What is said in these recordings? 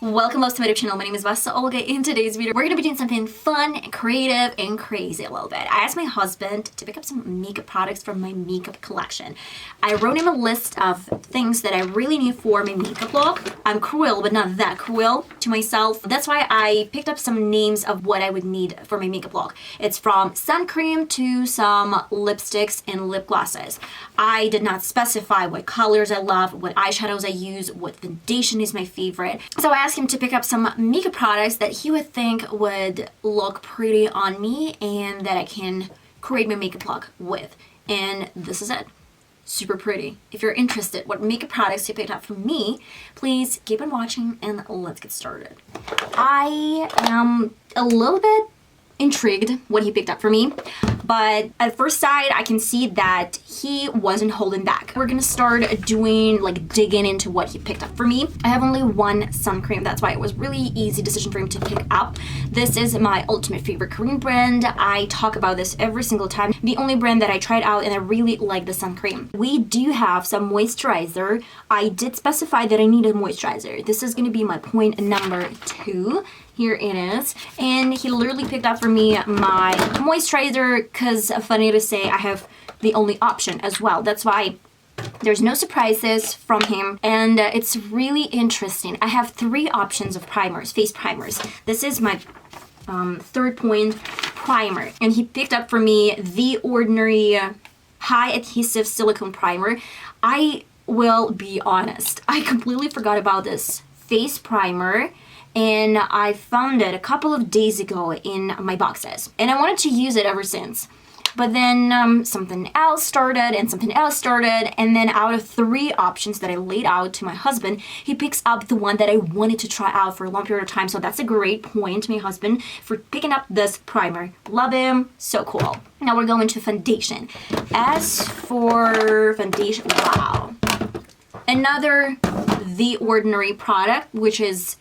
Welcome to my YouTube channel. My name is VassaOlga. In today's video, we're gonna be doing something fun, creative, and crazy a little bit. I asked my husband to pick up some makeup products from my makeup collection. I wrote him a list of things that I really need for my makeup look. I'm cruel, but not that cruel to myself. That's why I picked up some names of what I would need for my makeup look. It's from sun cream to some lipsticks and lip glosses. I did not specify what colors I love, what eyeshadows I use, what foundation is my favorite. So I asked him to pick up some makeup products that he would think would look pretty on me and that I can create my makeup look with. And this is it. Super pretty. If you're interested what makeup products he picked up from me, please keep on watching and let's get started. I am a little bit intrigued what he picked up for me, but at first sight I can see that he wasn't holding back. We're gonna start digging into what he picked up for me. I have only one sun cream, that's why it was really easy decision for him to pick up. This is my ultimate favorite Korean brand. I talk about this every single time. The only brand that I tried out and I really like the sun cream. We do have some moisturizer. I did specify that I need a moisturizer. This is gonna be my point number 2. Here it is. And he literally picked up for me my moisturizer because, funny to say, I have the only option as well. That's why there's no surprises from him. And it's really interesting. I have 3 options of primers, face primers. This is my third point primer. And he picked up for me the Ordinary High Adhesive Silicone Primer. I will be honest, I completely forgot about this face primer. And I found it a couple of days ago in my boxes. And I wanted to use it ever since. But then something else started and something else started. And then out of 3 options that I laid out to my husband, he picks up the one that I wanted to try out for a long period of time. So that's a great point, my husband, for picking up this primer. Love him. So cool. Now we're going to foundation. As for foundation, wow. Another The Ordinary product, which is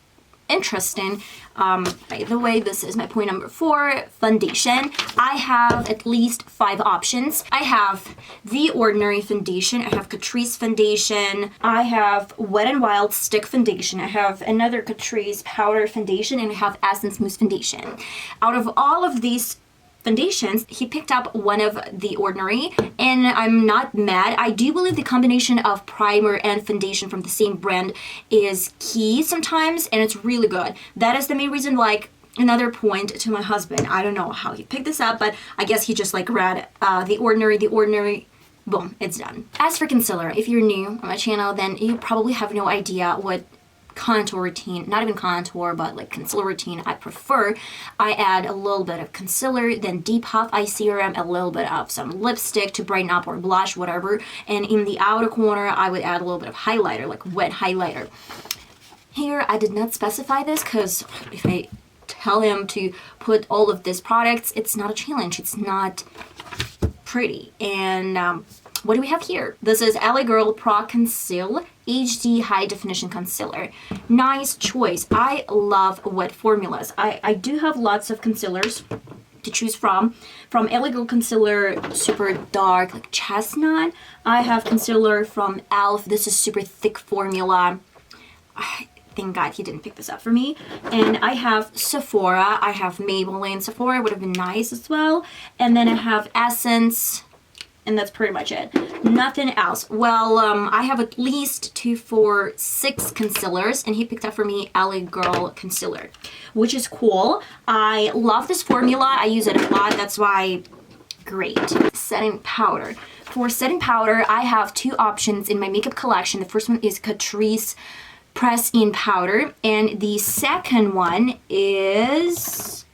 interesting. By the way, this is my point number 4, foundation. I have at least 5 options. I have The Ordinary foundation, I have Catrice foundation, I have Wet n Wild stick foundation, I have another Catrice powder foundation, and I have Essence mousse foundation. Out of all of these foundations, he picked up one of The Ordinary, and I'm not mad. I do believe the combination of primer and foundation from the same brand is key sometimes, and it's really good. That is the main reason, another point to my husband. I don't know how he picked this up, but I guess he just read The Ordinary, boom, it's done. As for concealer, if you're new on my channel, then you probably have no idea what contour routine, not even contour, but concealer routine I prefer. I add a little bit of concealer, then deep puff eye serum, a little bit of some lipstick to brighten up or blush, whatever. And in the outer corner, I would add a little bit of highlighter, wet highlighter. Here, I did not specify this because if I tell him to put all of these products, it's not a challenge. It's not pretty. And what do we have here? This is L.A.Girl PRO.conceal HD.high-definition concealer. Nice choice. I love wet formulas. I do have lots of concealers to choose from. From L.A.Girl concealer, super dark, chestnut. I have concealer from e.l.f. This is super thick formula. Thank God he didn't pick this up for me. And I have Sephora. I have Maybelline. Sephora would have been nice as well. And then I have Essence. And that's pretty much it. Nothing else. Well, I have at least 2, 4, 6 concealers, and he picked up for me L.A.Girl concealer, which is cool. I love this formula. I use it a lot. That's why, great. Setting powder. For setting powder, I have 2 options in my makeup collection. The first one is Catrice press-in powder, and the second one is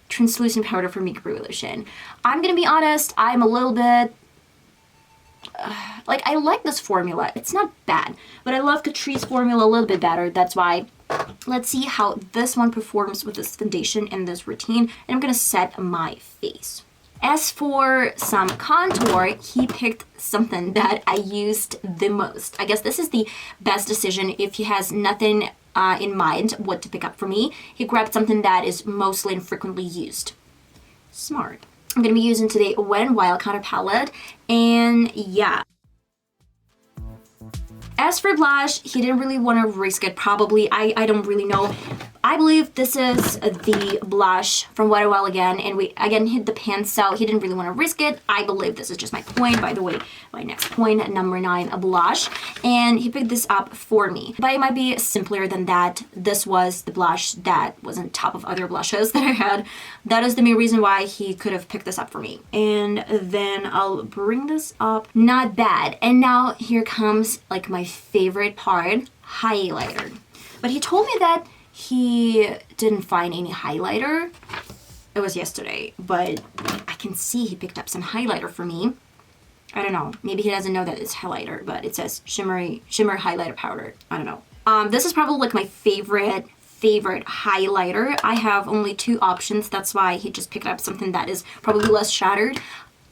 translucent powder for Makeup Revolution. I'm gonna be honest, I'm a little bit I like this formula. It's not bad, but I love Catrice formula a little bit better. That's why. Let's see how this one performs with this foundation and this routine, and I'm gonna set my face. As for some contour, he picked something that I used the most. I guess this is the best decision if he has nothing in mind what to pick up for me. He grabbed something that is mostly and frequently used. Smart. I'm going to be using today Wet n Wild Contour Palette, and yeah. As for blush, he didn't really want to risk it, probably. I don't really know. I believe this is the blush from VassaOlga again, and we again hit the pan, so he didn't really want to risk it. I believe this is just my point. By the way, my next point, number 9, a blush, and he picked this up for me. But it might be simpler than that. This was the blush that was on top of other blushes that I had. That is the main reason why he could have picked this up for me. And then I'll bring this up. Not bad. And now here comes like my favorite part, highlighter. But he told me that he didn't find any highlighter. It was yesterday, but I can see he picked up some highlighter for me. I don't know. Maybe he doesn't know that it's highlighter, but it says shimmer highlighter powder. I don't know. This is probably like my favorite highlighter. I have only 2 options. That's why he just picked up something that is probably less shattered.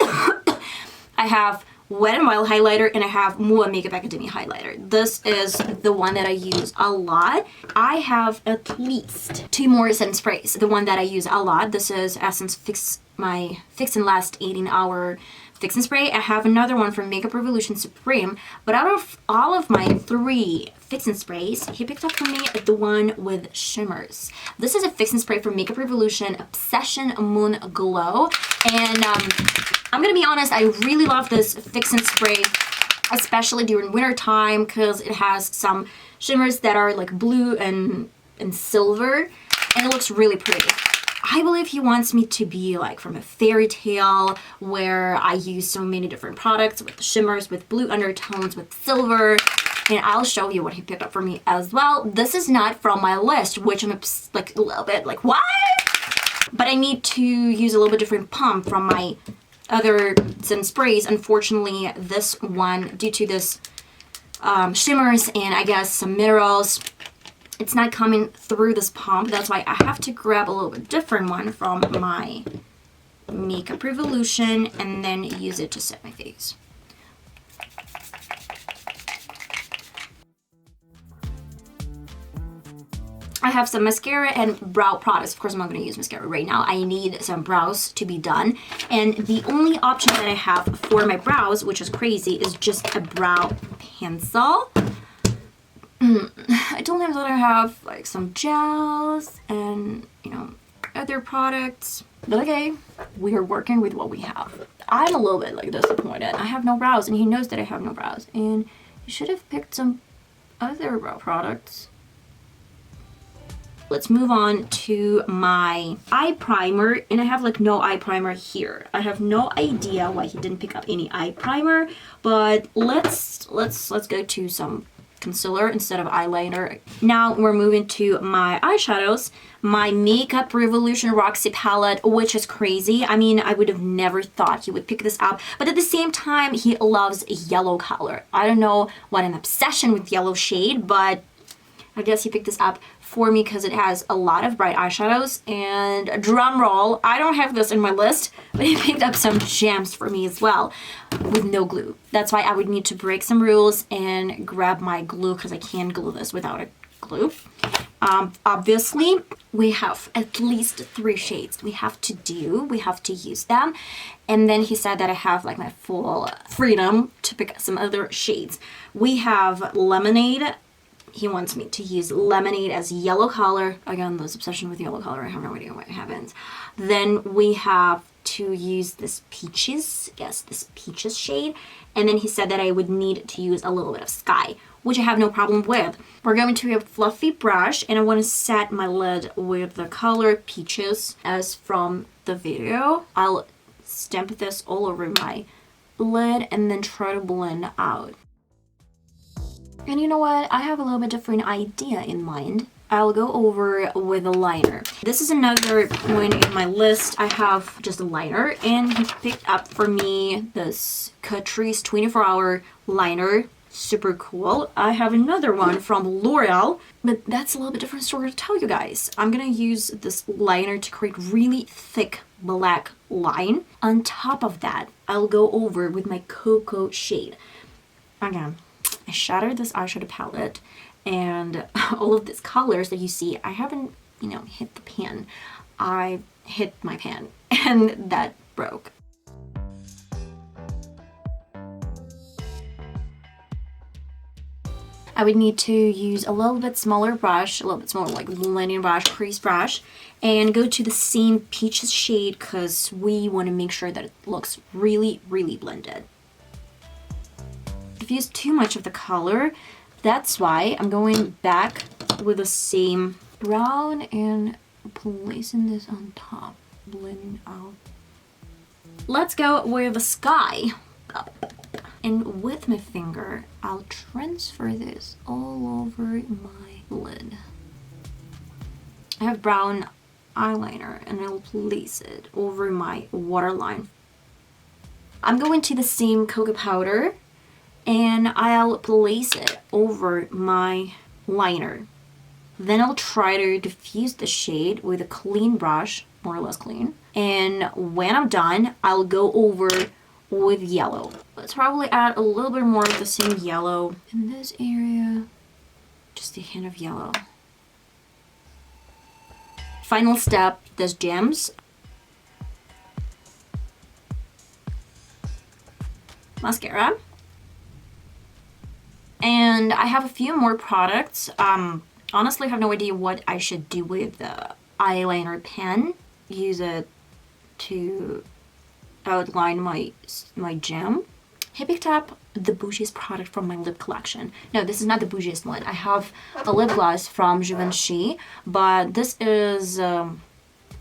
I have Wet n Wild highlighter, and I have MUA Makeup Academy highlighter. This is the one that I use a lot. I have at least 2 more scent sprays. The one that I use a lot, this is Essence Fix and Last 18-hour Fix and Spray. I have another one from Makeup Revolution Supreme, but out of all of my 3 Fix and Sprays, he picked up for me the one with shimmers. This is a Fix and Spray from Makeup Revolution Obsession Moon Glow, and I'm gonna be honest, I really love this Fix and Spray, especially during winter time, because it has some shimmers that are like blue and silver, and it looks really pretty. I believe he wants me to be like from a fairy tale where I use so many different products with shimmers, with blue undertones, with silver, and I'll show you what he picked up for me as well. This is not from my list, which I'm like a little bit like, what? But I need to use a little bit different pump from my other scent sprays. Unfortunately, this one, due to this shimmers and I guess some minerals, it's not coming through this pump. That's why I have to grab a little bit different one from my Makeup Revolution and then use it to set my face. I have some mascara and brow products. Of course, I'm not going to use mascara right now. I need some brows to be done. And the only option that I have for my brows, which is crazy, is just a brow pencil. I told him that I have like some gels and, you know, other products. But okay, we are working with what we have. I'm a little bit like disappointed. I have no brows and he knows that I have no brows. And he should have picked some other brow products. Let's move on to my eye primer, and I have like no eye primer here. I have no idea why he didn't pick up any eye primer, but let's go to some concealer instead of eyeliner. Now we're moving to my eyeshadows. My Makeup Revolution Roxy palette, which is crazy. I mean, I would have never thought he would pick this up, but at the same time, he loves yellow color. I don't know what an obsession with yellow shade, but I guess he picked this up for me because it has a lot of bright eyeshadows. And drum roll, I don't have this in my list, but he picked up some gems for me as well with no glue. That's why I would need to break some rules and grab my glue because I can't glue this without a glue. Obviously, we have at least 3 shades we have to use them. And then he said that I have like my full freedom to pick some other shades. We have Lemonade. He wants me to use Lemonade as yellow color. Again, this obsession with yellow color, I have no idea what happens. Then we have to use this Peaches, yes, this Peaches shade. And then he said that I would need to use a little bit of Sky, which I have no problem with. We're going to a fluffy brush, and I want to set my lid with the color Peaches as from the video. I'll stamp this all over my lid and then try to blend out. And you know what? I have a little bit different idea in mind. I'll go over with a liner. This is another point in my list. I have just a liner, and he picked up for me this Catrice 24-hour liner. Super cool. I have another one from L'Oreal, but that's a little bit different story to tell you guys. I'm gonna use this liner to create really thick black line. On top of that, I'll go over with my Cocoa shade. Again, I shattered this eyeshadow palette, and all of these colors that you see, I haven't, you know, hit the pan. I hit my pan, and that broke. I would need to use a little bit smaller brush, a little bit smaller like blending brush, crease brush, and go to the same peaches shade because we want to make sure that it looks really, really blended. If you use too much of the color, that's why I'm going back with the same brown and placing this on top, blending out. Let's go with the sky. And with my finger, I'll transfer this all over my lid. I have brown eyeliner and I'll place it over my waterline. I'm going to the same cocoa powder and I'll place it over my liner. Then I'll try to diffuse the shade with a clean brush, more or less clean. And when I'm done, I'll go over with yellow. Let's probably add a little bit more of the same yellow in this area. Just a hint of yellow. Final step, this gems. Mascara. And I have a few more products. Honestly, I have no idea what I should do with the eyeliner pen. Use it to outline my gem. I picked up the bougiest product from my lip collection. No, this is not the bougiest one. I have a lip gloss from Givenchy, but this is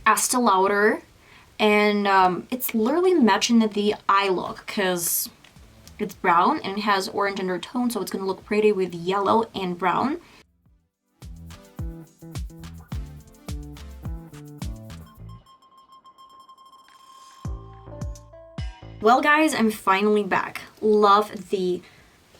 Estee Lauder, and it's literally matching the eye look because it's brown and it has orange undertone, so it's gonna look pretty with yellow and brown. Well guys, I'm finally back. Love the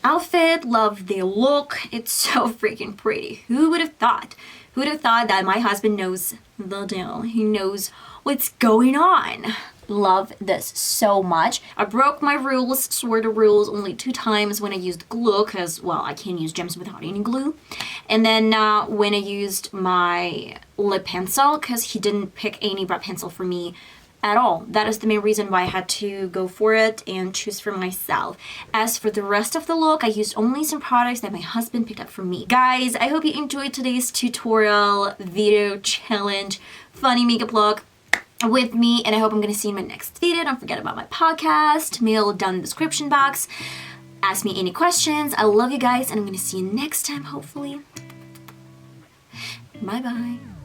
outfit, love the look. It's so freaking pretty. Who would have thought? Who would have thought that my husband knows the deal? He knows what's going on. Love this so much. I broke my rules, swore the rules only 2 times when I used glue because, well, I can't use gems without any glue. And then when I used my lip pencil because he didn't pick any red pencil for me at all. That is the main reason why I had to go for it and choose for myself. As for the rest of the look, I used only some products that my husband picked up for me. Guys, I hope you enjoyed today's tutorial, video, challenge, funny makeup look with me, and I hope I'm gonna see you in my next video. Don't forget about my podcast, mail down in the description box. Ask me any questions. I love you guys, and I'm gonna see you next time, hopefully. Bye-bye.